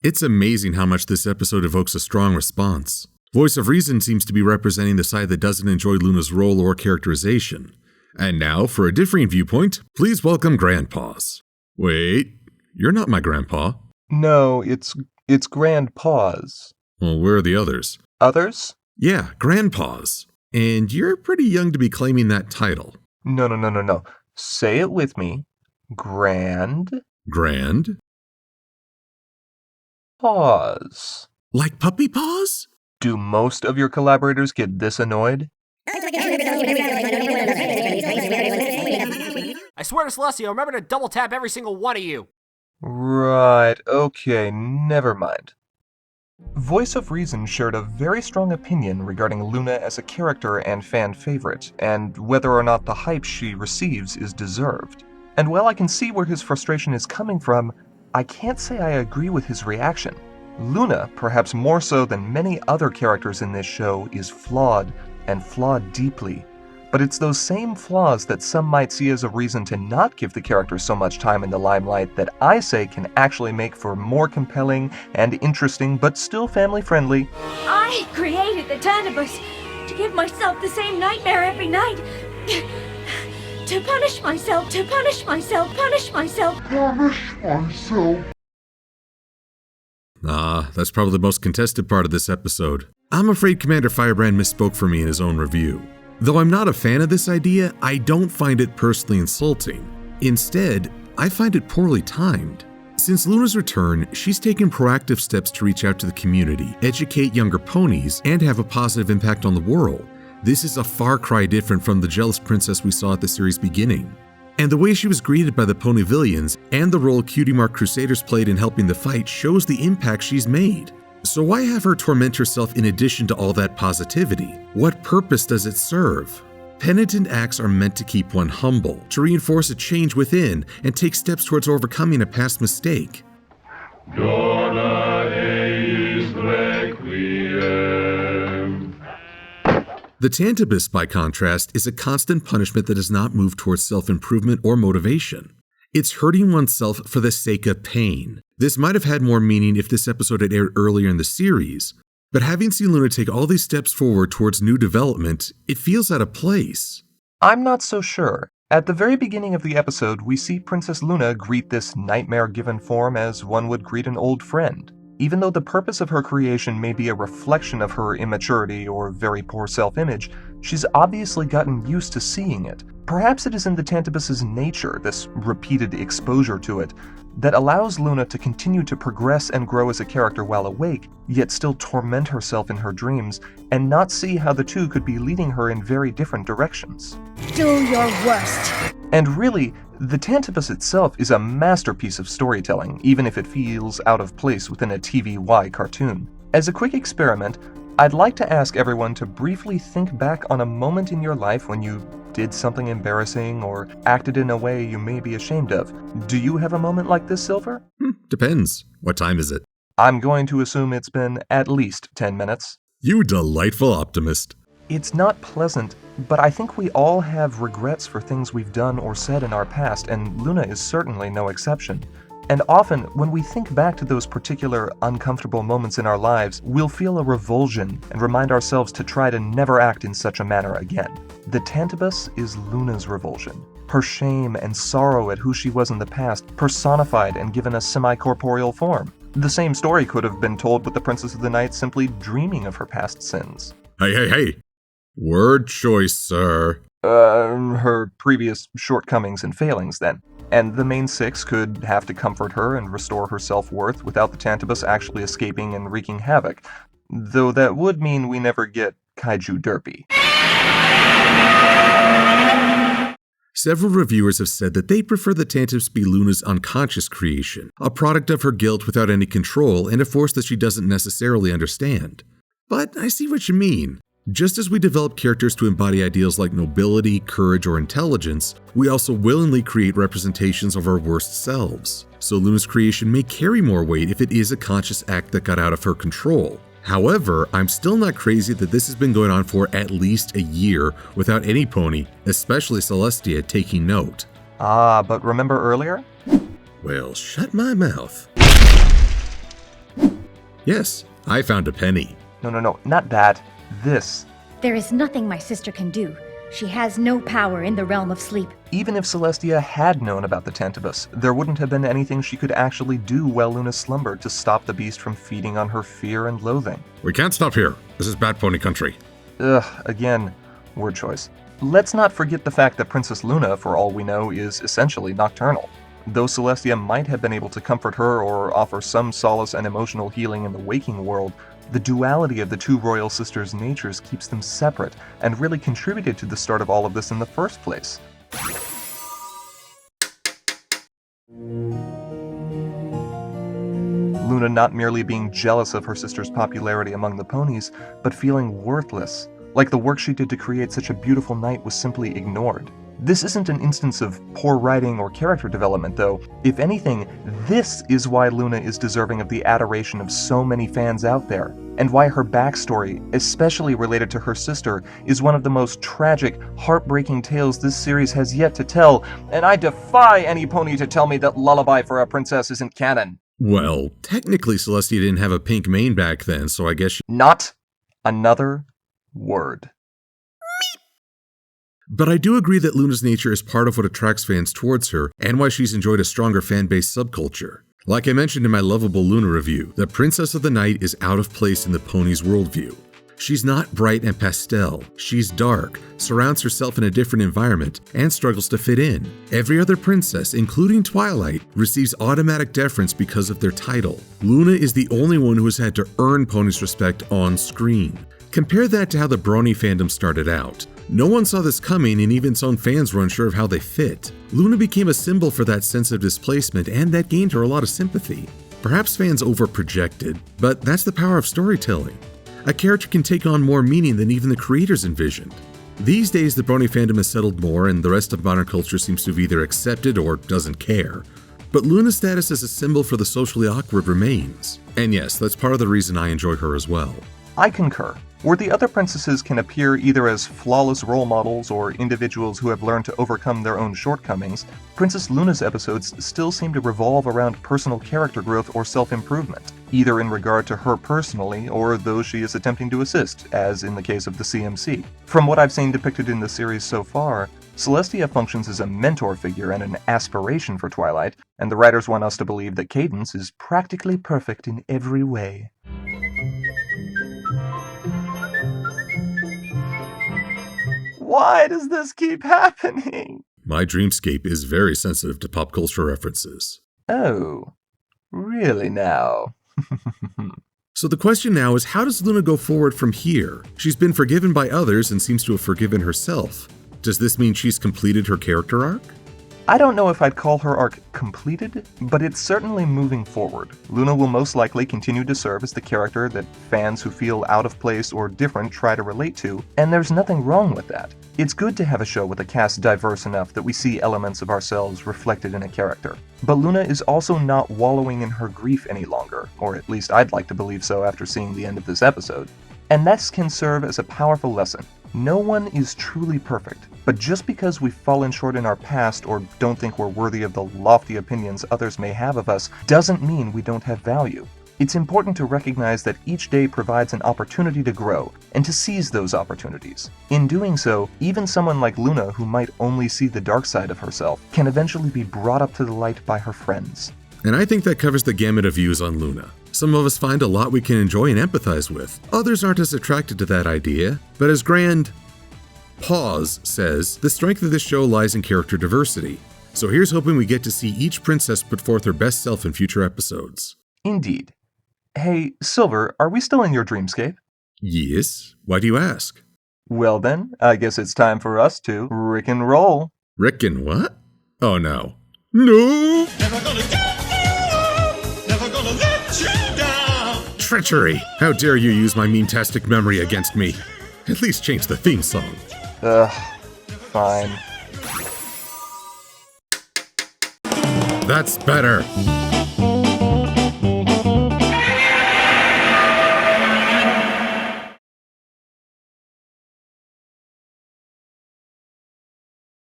It's amazing how much this episode evokes a strong response. Voice of Reason seems to be representing the side that doesn't enjoy Luna's role or characterization. And now, for a differing viewpoint, please welcome Grandpa's. Wait, you're not my grandpa. No, it's Grandpa's. Well, where are the others? Others? Yeah, Grandpa's. And you're pretty young to be claiming that title. No. Say it with me. Grand? Paws. Like puppy paws? Do most of your collaborators get this annoyed? I swear to Celestia, remember to double tap every single one of you. Right, okay, never mind. Voice of Reason shared a very strong opinion regarding Luna as a character and fan favorite, and whether or not the hype she receives is deserved. And while I can see where his frustration is coming from, I can't say I agree with his reaction. Luna, perhaps more so than many other characters in this show, is flawed, and flawed deeply. But it's those same flaws that some might see as a reason to not give the character so much time in the limelight that I say can actually make for more compelling and interesting but still family-friendly. I created the Tantibus to give myself the same nightmare every night. To punish myself. That's probably the most contested part of this episode. I'm afraid Commander Firebrand misspoke for me in his own review. Though I'm not a fan of this idea, I don't find it personally insulting. Instead, I find it poorly timed. Since Luna's return, she's taken proactive steps to reach out to the community, educate younger ponies, and have a positive impact on the world. This is a far cry different from the jealous princess we saw at the series' beginning. And the way she was greeted by the Ponyvillians and the role Cutie Mark Crusaders played in helping the fight shows the impact she's made. So why have her torment herself in addition to all that positivity? What purpose does it serve? Penitent acts are meant to keep one humble, to reinforce a change within, and take steps towards overcoming a past mistake. The Tantibus, by contrast, is a constant punishment that does not move towards self-improvement or motivation. It's hurting oneself for the sake of pain. This might have had more meaning if this episode had aired earlier in the series, but having seen Luna take all these steps forward towards new development, it feels out of place. I'm not so sure. At the very beginning of the episode, we see Princess Luna greet this nightmare-given form as one would greet an old friend. Even though the purpose of her creation may be a reflection of her immaturity or very poor self-image, she's obviously gotten used to seeing it. Perhaps it is in the Tantibus's nature, this repeated exposure to it, that allows Luna to continue to progress and grow as a character while awake, yet still torment herself in her dreams, and not see how the two could be leading her in very different directions. Do your worst. And really, the Tantibus itself is a masterpiece of storytelling, even if it feels out of place within a TVY cartoon. As a quick experiment, I'd like to ask everyone to briefly think back on a moment in your life when you did something embarrassing or acted in a way you may be ashamed of. Do you have a moment like this, Silver? Depends. What time is it? I'm going to assume it's been at least 10 minutes. You delightful optimist. It's not pleasant, but I think we all have regrets for things we've done or said in our past, and Luna is certainly no exception. And often, when we think back to those particular uncomfortable moments in our lives, we'll feel a revulsion and remind ourselves to try to never act in such a manner again. The Tantibus is Luna's revulsion. Her shame and sorrow at who she was in the past, personified and given a semi-corporeal form. The same story could have been told with the Princess of the Night simply dreaming of her past sins. Hey. Word choice, sir. Her previous shortcomings and failings, then. And the main six could have to comfort her and restore her self-worth without the Tantibus actually escaping and wreaking havoc. Though that would mean we never get Kaiju Derpy. Several reviewers have said that they prefer the Tantibus be Luna's unconscious creation, a product of her guilt without any control and a force that she doesn't necessarily understand. But I see what you mean. Just as we develop characters to embody ideals like nobility, courage, or intelligence, we also willingly create representations of our worst selves. So Luna's creation may carry more weight if it is a conscious act that got out of her control. However, I'm still not crazy that this has been going on for at least a year without any pony, especially Celestia, taking note. But remember earlier? Well, shut my mouth. Yes, I found a penny. No, not that. This. There is nothing my sister can do. She has no power in the realm of sleep. Even if Celestia had known about the Tantibus, there wouldn't have been anything she could actually do while Luna slumbered to stop the beast from feeding on her fear and loathing. We can't stop here. This is Bat Pony country. Again, word choice. Let's not forget the fact that Princess Luna, for all we know, is essentially nocturnal. Though Celestia might have been able to comfort her or offer some solace and emotional healing in the waking world, the duality of the two royal sisters' natures keeps them separate and really contributed to the start of all of this in the first place. Luna not merely being jealous of her sister's popularity among the ponies, but feeling worthless, like the work she did to create such a beautiful night was simply ignored. This isn't an instance of poor writing or character development, though. If anything, this is why Luna is deserving of the adoration of so many fans out there, and why her backstory, especially related to her sister, is one of the most tragic, heartbreaking tales this series has yet to tell, and I defy any pony to tell me that Lullaby for a Princess isn't canon. Well, technically Celestia didn't have a pink mane back then, so I guess Not another word. But I do agree that Luna's nature is part of what attracts fans towards her, and why she's enjoyed a stronger fan-based subculture. Like I mentioned in my Lovable Luna review, the Princess of the Night is out of place in the pony's worldview. She's not bright and pastel, she's dark, surrounds herself in a different environment, and struggles to fit in. Every other princess, including Twilight, receives automatic deference because of their title. Luna is the only one who has had to earn ponies' respect on screen. Compare that to how the Brony fandom started out. No one saw this coming, and even its own fans were unsure of how they fit. Luna became a symbol for that sense of displacement, and that gained her a lot of sympathy. Perhaps fans overprojected, but that's the power of storytelling. A character can take on more meaning than even the creators envisioned. These days, the Brony fandom has settled more, and the rest of modern culture seems to have either accepted or doesn't care. But Luna's status as a symbol for the socially awkward remains. And yes, that's part of the reason I enjoy her as well. I concur. Where the other princesses can appear either as flawless role models or individuals who have learned to overcome their own shortcomings, Princess Luna's episodes still seem to revolve around personal character growth or self-improvement, either in regard to her personally or those she is attempting to assist, as in the case of the CMC. From what I've seen depicted in the series so far, Celestia functions as a mentor figure and an aspiration for Twilight, and the writers want us to believe that Cadance is practically perfect in every way. Why does this keep happening? My dreamscape is very sensitive to pop culture references. Oh, really now? So the question now is, how does Luna go forward from here? She's been forgiven by others and seems to have forgiven herself. Does this mean she's completed her character arc? I don't know if I'd call her arc completed, but it's certainly moving forward. Luna will most likely continue to serve as the character that fans who feel out of place or different try to relate to, and there's nothing wrong with that. It's good to have a show with a cast diverse enough that we see elements of ourselves reflected in a character. But Luna is also not wallowing in her grief any longer, or at least I'd like to believe so after seeing the end of this episode. And this can serve as a powerful lesson. No one is truly perfect, but just because we've fallen short in our past or don't think we're worthy of the lofty opinions others may have of us doesn't mean we don't have value. It's important to recognize that each day provides an opportunity to grow, and to seize those opportunities. In doing so, even someone like Luna, who might only see the dark side of herself, can eventually be brought up to the light by her friends. And I think that covers the gamut of views on Luna. Some of us find a lot we can enjoy and empathize with. Others aren't as attracted to that idea. But as Grand Pause says, the strength of this show lies in character diversity. So here's hoping we get to see each princess put forth her best self in future episodes. Indeed. Hey, Silver, are we still in your dreamscape? Yes. Why do you ask? Well then, I guess it's time for us to Rick and roll. Rick and what? Oh no. No! Never gonna give you, never gonna let you down. Treachery! How dare you use my meme-tastic memory against me? At least change the theme song. Fine. That's better.